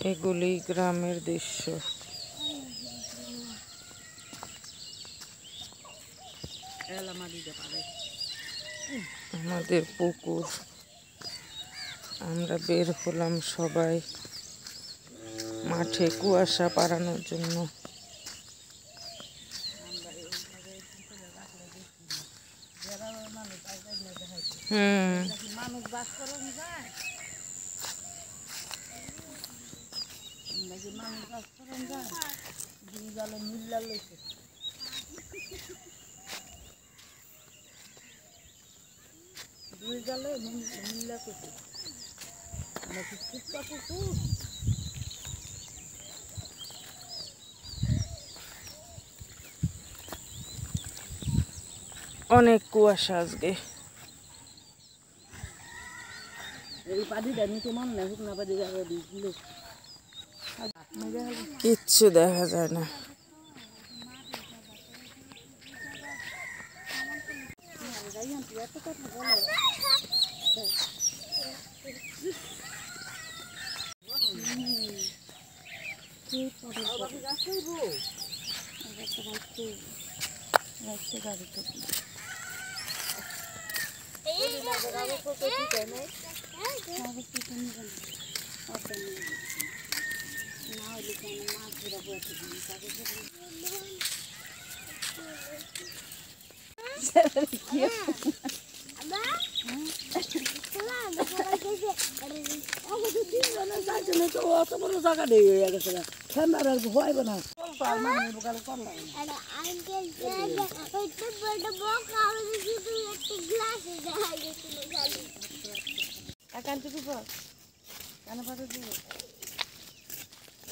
এগুলি গ্রামের দৃশ্য। আমাদের পুকুর, আমরা বের হলাম সবাই মাঠে কুয়াশা পাড়ানোর জন্য। অনেক কুয়াশা আজকে। কিচ্ছু দেখা যায় না।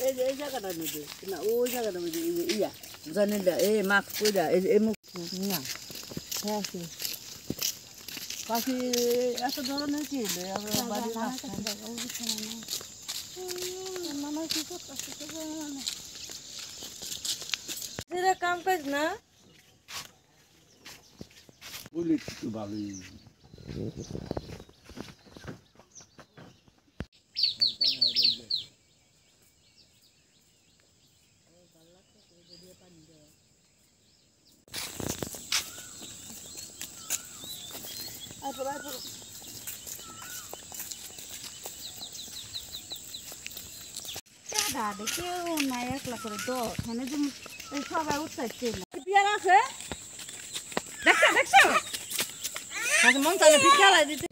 এই জায়গাটা নেবে না, ওই জায়গাটা ইয়া জানি না, এই মাছ কইরা এই মুখ না পাখি এত ধরনের কি কাম কাজ না বলি ভালোই। কেউ নাই, একলা করে সবাই উঠতে পিয়ার আছে, দেখছো দেখছো মন চাইলে পিয়ার দিতে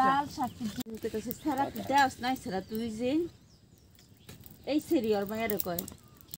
লাল শাক দেওয়াস নাই সেরা তুই যে এই সেরি ওর মায়ের কয়